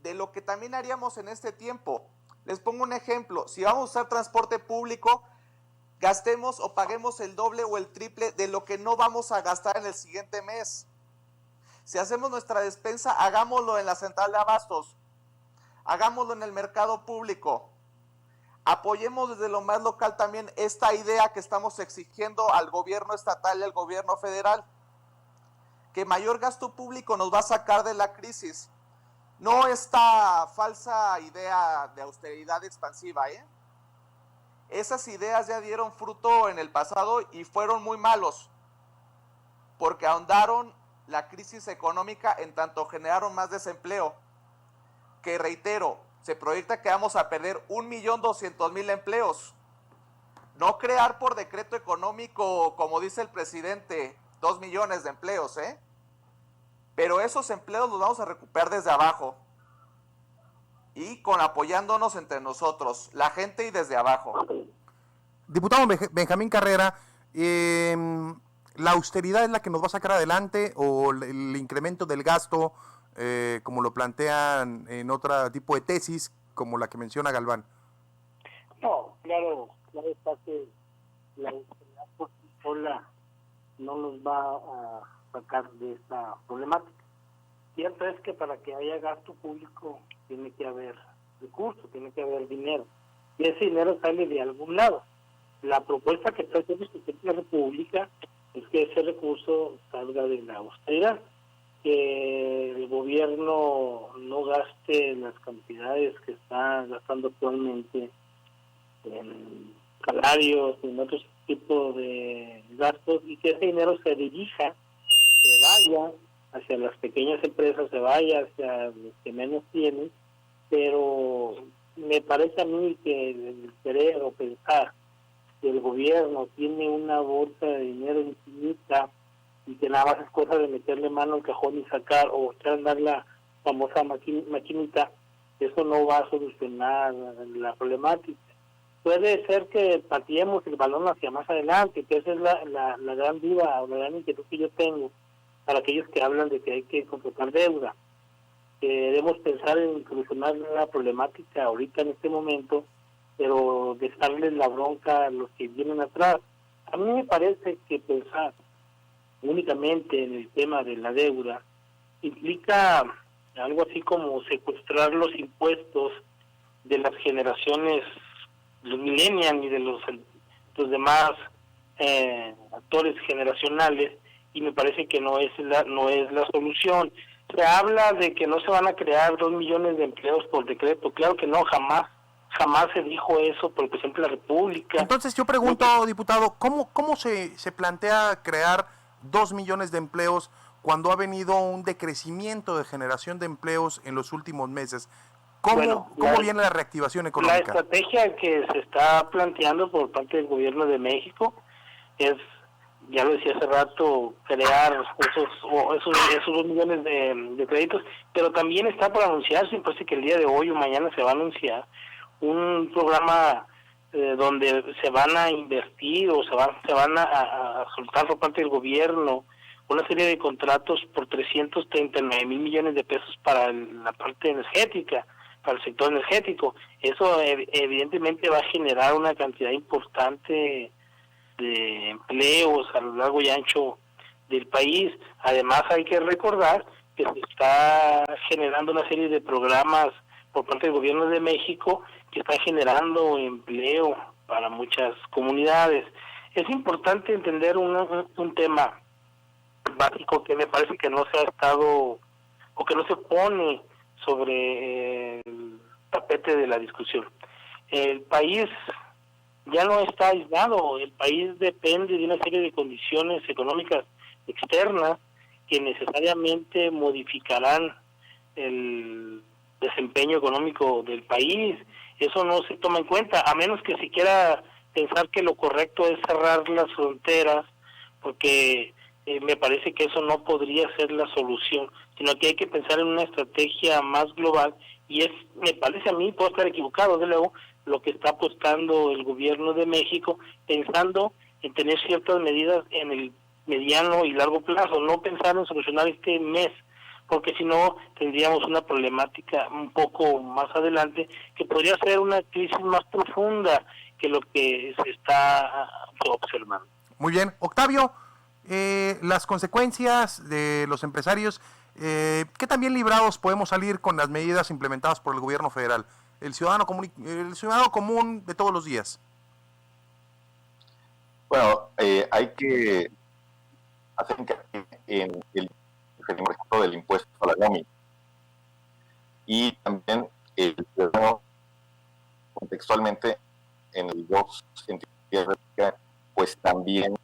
de lo que también haríamos en este tiempo. Les pongo un ejemplo: si vamos a usar transporte público, gastemos o paguemos el doble o el triple de lo que no vamos a gastar en el siguiente mes. Si hacemos nuestra despensa, hagámoslo en la central de abastos, hagámoslo en el mercado público. Apoyemos desde lo más local también esta idea que estamos exigiendo al gobierno estatal y al gobierno federal, que mayor gasto público nos va a sacar de la crisis. No esta falsa idea de austeridad expansiva, Esas ideas ya dieron fruto en el pasado y fueron muy malos, porque ahondaron la crisis económica en tanto generaron más desempleo, que reitero, se proyecta que vamos a perder 1.200.000 empleos. No crear por decreto económico, como dice el presidente, 2 millones de empleos, Pero esos empleos los vamos a recuperar desde abajo. Y apoyándonos entre nosotros, la gente y desde abajo. Diputado Benjamín Carrera, ¿la austeridad es la que nos va a sacar adelante o el incremento del gasto, como lo plantean en otro tipo de tesis, como la que menciona Galván? No, claro está que la austeridad por sí sola no nos va a sacar de esta problemática. Cierto es que para que haya gasto público tiene que haber recursos, tiene que haber dinero, y ese dinero sale de algún lado. La propuesta que está haciendo el presidente de la República es que ese recurso salga de la austeridad. que el gobierno no gaste las cantidades que está gastando actualmente en salarios y en otros tipos de gastos, y que ese dinero se dirija, se vaya hacia las pequeñas empresas, se vaya hacia los que menos tienen. Pero me parece a mí que el querer o pensar que el gobierno tiene una bolsa de dinero infinita y que nada más es cosa de meterle mano al cajón y sacar o echar a andar la famosa maquinita, eso no va a solucionar la problemática. Puede ser que pateemos el balón hacia más adelante, que esa es la gran duda o la gran inquietud que yo tengo para aquellos que hablan de que hay que contratar deuda. Debemos pensar en solucionar la problemática ahorita en este momento, pero dejarles la bronca a los que vienen atrás. A mí me parece que pensar únicamente en el tema de la deuda implica algo así como secuestrar los impuestos de las generaciones, los millennials y de los demás actores generacionales, y me parece que no es la solución. Se habla de que no se van a crear 2 millones de empleos por decreto. Claro que no, jamás se dijo eso por el presidente de la República. Entonces yo pregunto, diputado, ¿cómo se plantea crear 2 millones de empleos cuando ha venido un decrecimiento de generación de empleos en los últimos meses? ¿Cómo viene la reactivación económica? La estrategia que se está planteando por parte del gobierno de México es, ya lo decía hace rato, crear esos 2 millones de créditos, pero también está por anunciarse, me parece que el día de hoy o mañana se va a anunciar un programa donde se van a invertir o se van a soltar por parte del gobierno una serie de contratos por 339 mil millones de pesos para la parte energética, para el sector energético. Eso evidentemente va a generar una cantidad importante de empleos a lo largo y ancho del país. Además hay que recordar que se está generando una serie de programas por parte del gobierno de México que están generando empleo para muchas comunidades. Es importante entender un tema básico que me parece que no se ha estado o que no se pone sobre el tapete de la discusión. El país ya no está aislado, el país depende de una serie de condiciones económicas externas que necesariamente modificarán el desempeño económico del país. Eso no se toma en cuenta, a menos que se quiera pensar que lo correcto es cerrar las fronteras, porque me parece que eso no podría ser la solución, sino que hay que pensar en una estrategia más global, y es, me parece a mí, puedo estar equivocado, de luego, lo que está apostando el gobierno de México, pensando en tener ciertas medidas en el mediano y largo plazo, no pensar en solucionar este mes, porque si no tendríamos una problemática un poco más adelante que podría ser una crisis más profunda que lo que se está observando. Muy bien. Octavio, las consecuencias de los empresarios, ¿qué tan bien librados podemos salir con las medidas implementadas por el gobierno federal? El ciudadano común de todos los días. Bueno, hay que hacer hincapié en el ejemplo del impuesto a la nómina, y también el ciudadano contextualmente en el dos entidades, pues también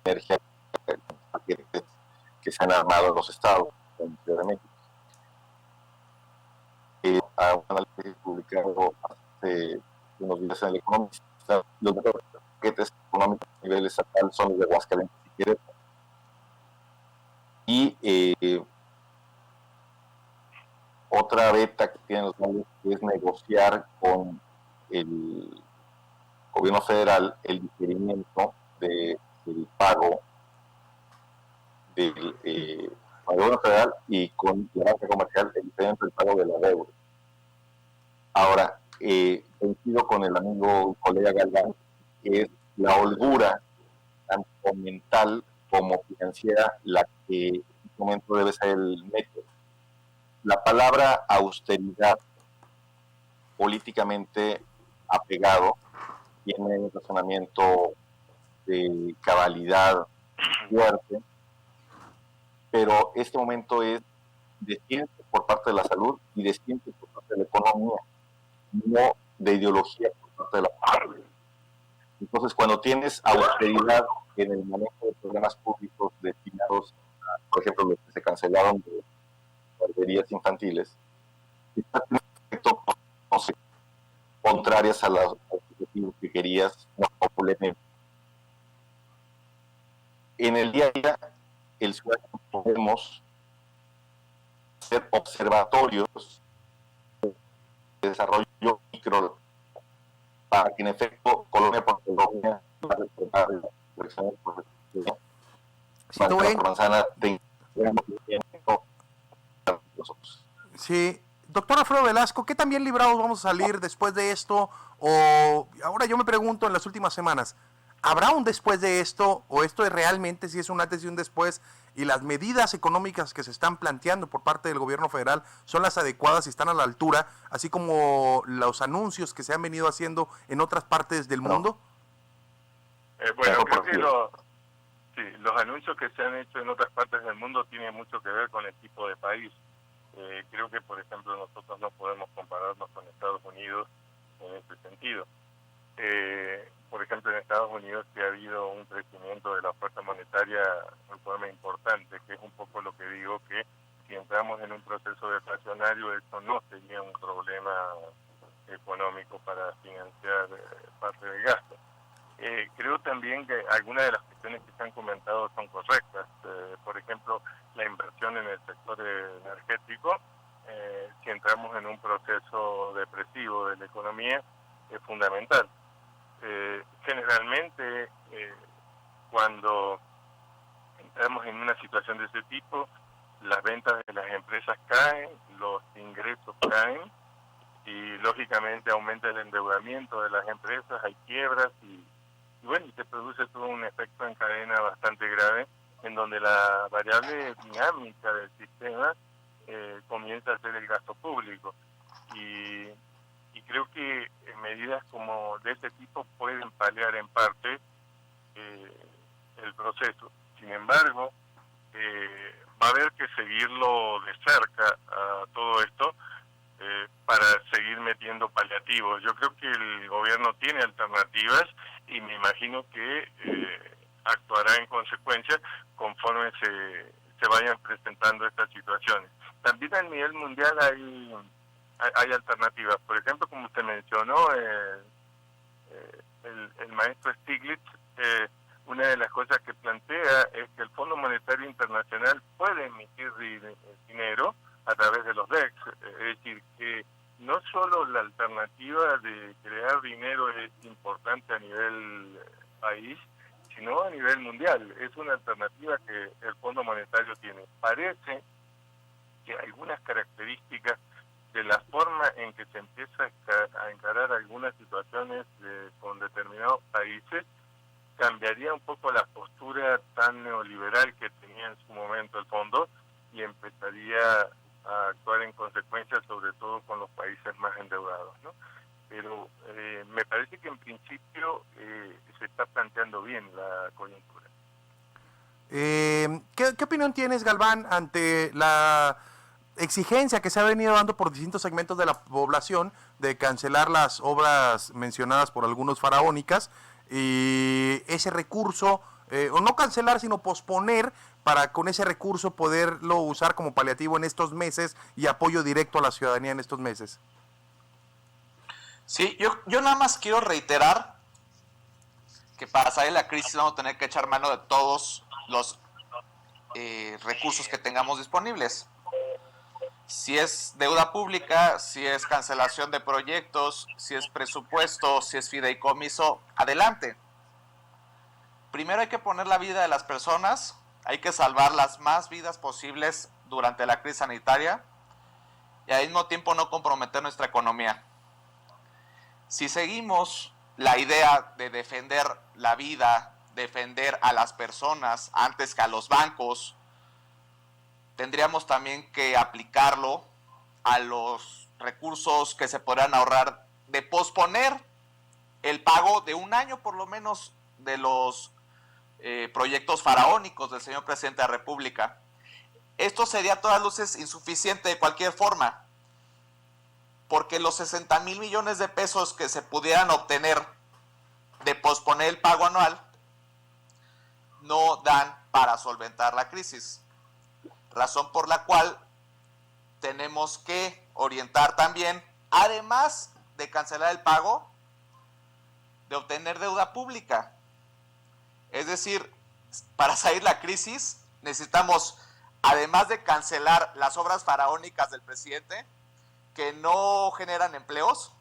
energía paquetes que se han armado en los estados en Ciudad de México. A un análisis publicado hace unos días en El Economista, los mejores paquetes económicos a nivel estatal son los de Aguascalientes y Querétaro. Y otra beta que tienen los medios es negociar con el gobierno federal el diferimiento del pago del gobierno federal y con la banca comercial el diferimiento del pago de la deuda. Ahora, coincido con el amigo colega Galván, que es la holgura, tanto mental como financiera, la que en este momento debe ser el método. La palabra austeridad, políticamente apegado, tiene un razonamiento de cabalidad fuerte, pero este momento es de ciencia por parte de la salud y de ciencia por parte de la economía, no de ideología por parte de la parte. Entonces, cuando tienes austeridad en el manejo de programas públicos destinados a, por ejemplo, los que se cancelaron de guarderías infantiles, está teniendo efectos contrarias a los objetivos que querías popularmente. En el día a día, el ciudadano podemos hacer observatorios de desarrollo micro para que en efecto colonia por colonia va a retornar la elección por manzana de nosotros. Sí, doctor Alfredo Velasco, ¿qué tan bien librados vamos a salir después de esto? O ahora yo me pregunto en las últimas semanas, ¿habrá un después de esto o esto es realmente si es un antes y un después y las medidas económicas que se están planteando por parte del gobierno federal son las adecuadas y están a la altura, así como los anuncios que se han venido haciendo en otras partes del mundo? Bueno, creo que los anuncios que se han hecho en otras partes del mundo tienen mucho que ver con el tipo de país. Creo que, por ejemplo, nosotros no podemos compararnos con Estados Unidos en ese sentido. Por ejemplo, en Estados Unidos sí ha habido un crecimiento de la oferta monetaria en forma importante, que es un poco lo que digo, que si entramos en un proceso deflacionario, esto no sería un problema económico para financiar parte del gasto. Creo también que algunas de las cuestiones que se han comentado son correctas. Por ejemplo, la inversión en el sector energético, si entramos en un proceso depresivo de la economía, es fundamental. Generalmente, cuando entramos en una situación de ese tipo, las ventas de las empresas caen, los ingresos caen y lógicamente aumenta el endeudamiento de las empresas, hay quiebras y bueno, se produce todo un efecto en cadena bastante grave en donde la variable dinámica del sistema comienza a ser el gasto público y creo que medidas como de este tipo pueden paliar en parte el proceso. Sin embargo, va a haber que seguirlo de cerca a todo esto para seguir metiendo paliativos. Yo creo que el gobierno tiene alternativas y me imagino que actuará en consecuencia conforme se vayan presentando estas situaciones. También a nivel mundial hay alternativas. Por ejemplo, como usted mencionó, el maestro Stiglitz, una de las cosas que plantea es que el Fondo Monetario Internacional puede emitir dinero a través de los DEX, es decir, que no solo la alternativa de crear dinero es importante a nivel país, sino a nivel mundial. Es una alternativa que el Fondo Monetario tiene. Parece que algunas características de la forma en que se empieza a encarar algunas situaciones con determinados países cambiaría un poco la postura tan neoliberal que tenía en su momento el fondo y empezaría a actuar en consecuencia, sobre todo con los países más endeudados, ¿no? Pero me parece que en principio se está planteando bien la coyuntura. ¿Qué opinión tienes, Galván, ante la exigencia que se ha venido dando por distintos segmentos de la población de cancelar las obras mencionadas por algunos faraónicas y ese recurso, o no cancelar, sino posponer para con ese recurso poderlo usar como paliativo en estos meses y apoyo directo a la ciudadanía en estos meses? Sí, yo nada más quiero reiterar que para salir de la crisis vamos a tener que echar mano de todos los recursos que tengamos disponibles. Si es deuda pública, si es cancelación de proyectos, si es presupuesto, si es fideicomiso, adelante. Primero hay que poner la vida de las personas, hay que salvar las más vidas posibles durante la crisis sanitaria y al mismo tiempo no comprometer nuestra economía. Si seguimos la idea de defender la vida, defender a las personas antes que a los bancos, tendríamos también que aplicarlo a los recursos que se podrán ahorrar de posponer el pago de un año por lo menos de los proyectos faraónicos del señor presidente de la República. Esto sería a todas luces insuficiente de cualquier forma, porque los 60,000 millones de pesos que se pudieran obtener de posponer el pago anual no dan para solventar la crisis, razón por la cual tenemos que orientar también, además de cancelar el pago, de obtener deuda pública. Es decir, para salir de la crisis necesitamos, además de cancelar las obras faraónicas del presidente, que no generan empleos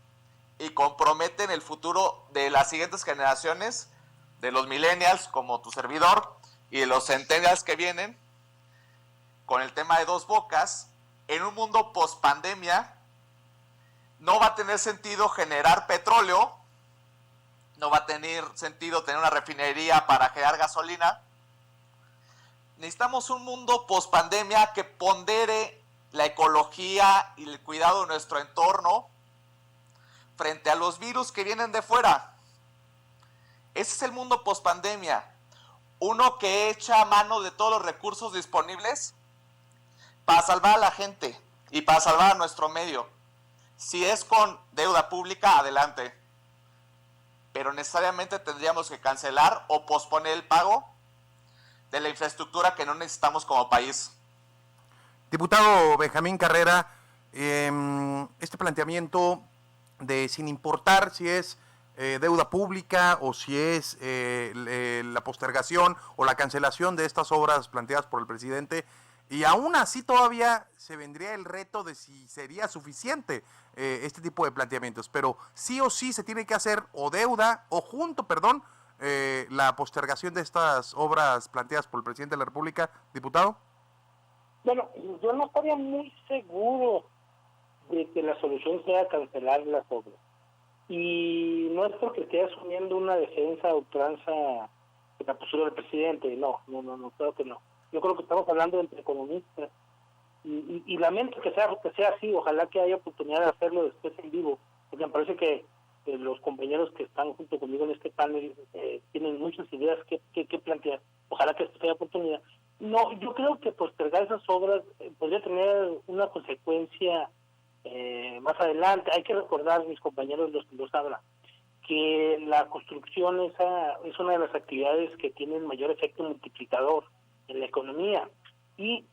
y comprometen el futuro de las siguientes generaciones, de los millennials como tu servidor y de los centennials que vienen, con el tema de Dos Bocas. En un mundo post pandemia no va a tener sentido generar petróleo, no va a tener sentido tener una refinería para generar gasolina. Necesitamos un mundo post pandemia que pondere la ecología y el cuidado de nuestro entorno frente a los virus que vienen de fuera. Ese es el mundo post pandemia. Uno que echa mano de todos los recursos disponibles para salvar a la gente y para salvar a nuestro medio. Si es con deuda pública, adelante. Pero necesariamente tendríamos que cancelar o posponer el pago de la infraestructura que no necesitamos como país. Diputado Benjamín Carrera, este planteamiento de sin importar si es deuda pública o si es la postergación o la cancelación de estas obras planteadas por el presidente, y aún así todavía se vendría el reto de si sería suficiente este tipo de planteamientos, pero sí o sí se tiene que hacer o deuda o la postergación de estas obras planteadas por el presidente de la República, diputado. Bueno, yo no estaría muy seguro de que la solución sea cancelar las obras. Y no es porque esté asumiendo una defensa a ultranza de la postura del presidente, no, creo que no. Yo creo que estamos hablando entre economistas y lamento que sea así. Ojalá que haya oportunidad de hacerlo después en vivo, porque me parece que los compañeros que están junto conmigo en este panel tienen muchas ideas que plantear. Ojalá que esto sea oportunidad. No, yo creo que postergar esas obras podría tener una consecuencia más adelante. Hay que recordar, mis compañeros los que lo sabrán, que la construcción es una de las actividades que tienen mayor efecto multiplicador en la economía, y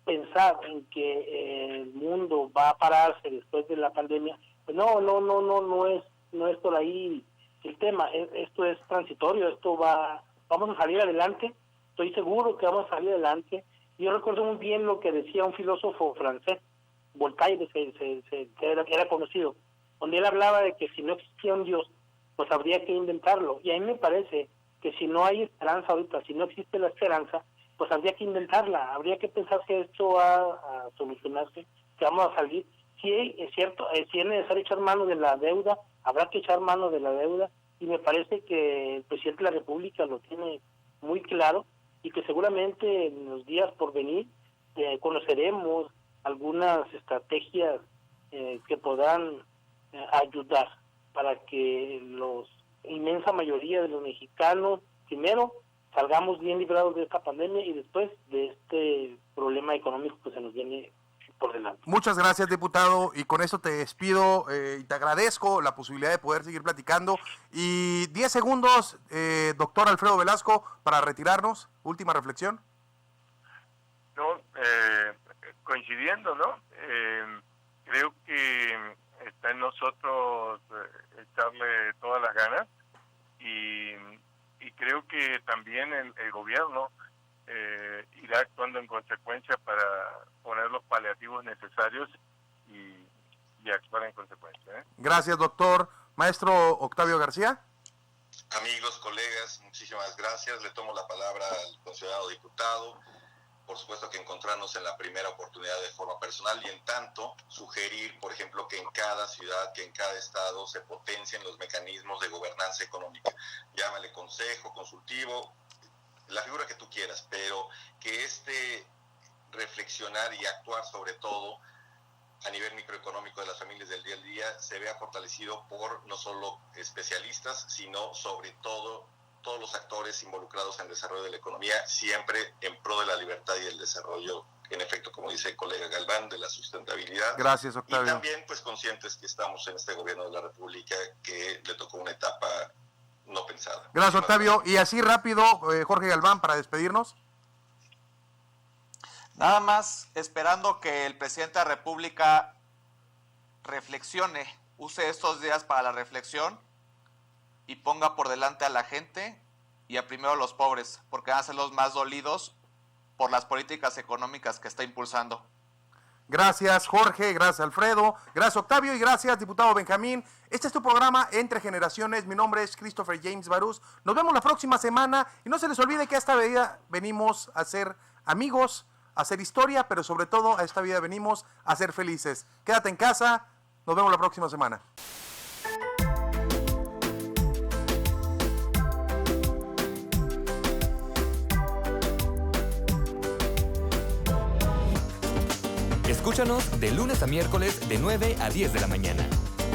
pensar en que el mundo va a pararse después de la pandemia, pues no es por ahí el tema. Esto es transitorio, vamos a salir adelante, estoy seguro que vamos a salir adelante. Yo recuerdo muy bien lo que decía un filósofo francés, Voltaire, que era conocido, donde él hablaba de que si no existía un Dios, pues habría que inventarlo. Y a mí me parece que si no hay esperanza ahorita, si no existe la esperanza, pues habría que inventarla, habría que pensar que esto va a solucionarse, que vamos a salir. Sí, es cierto, si es necesario echar mano de la deuda, habrá que echar mano de la deuda, y me parece que el presidente de la República lo tiene muy claro, y que seguramente en los días por venir conoceremos algunas estrategias que podrán ayudar para que la inmensa mayoría de los mexicanos, primero, salgamos bien librados de esta pandemia y después de este problema económico que se nos viene por delante. Muchas gracias, diputado, y con eso te despido y te agradezco la posibilidad de poder seguir platicando. Y 10 segundos, doctor Alfredo Velasco, para retirarnos. Última reflexión. No, coincidiendo, ¿no? Creo que está en nosotros echarle todas las ganas y creo que también el gobierno irá actuando en consecuencia para poner los paliativos necesarios y actuar en consecuencia. Gracias, doctor. Maestro Octavio García. Amigos, colegas, muchísimas gracias. Le tomo la palabra al considerado diputado. Por supuesto que encontrarnos en la primera oportunidad de forma personal, y en tanto sugerir, por ejemplo, que en cada ciudad, que en cada estado se potencien los mecanismos de gobernanza económica. Llámale consejo, consultivo, la figura que tú quieras, pero que reflexionar y actuar sobre todo a nivel microeconómico de las familias del día a día se vea fortalecido por no solo especialistas, sino sobre todo todos los actores involucrados en el desarrollo de la economía, siempre en pro de la libertad y el desarrollo en efecto, como dice el colega Galván, de la sustentabilidad. Gracias, Y Octavio. también, pues, conscientes que estamos en este gobierno de la República que le tocó una etapa no pensada. Gracias, Octavio. Y así rápido, Jorge Galván, para despedirnos. Nada más esperando que el presidente de la República reflexione, use estos días para la reflexión y ponga por delante a la gente y a primero a los pobres, porque van a ser los más dolidos por las políticas económicas que está impulsando. Gracias, Jorge, gracias, Alfredo, gracias, Octavio, y gracias, diputado Benjamín. Este es tu programa Entre Generaciones. Mi nombre es Christopher James Barús. Nos vemos la próxima semana y no se les olvide que a esta vida venimos a ser amigos, a hacer historia, pero sobre todo a esta vida venimos a ser felices. Quédate en casa, nos vemos la próxima semana. Escúchanos de lunes a miércoles de 9 a 10 de la mañana.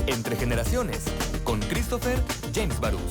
Entre Generaciones, con Christopher James Barús.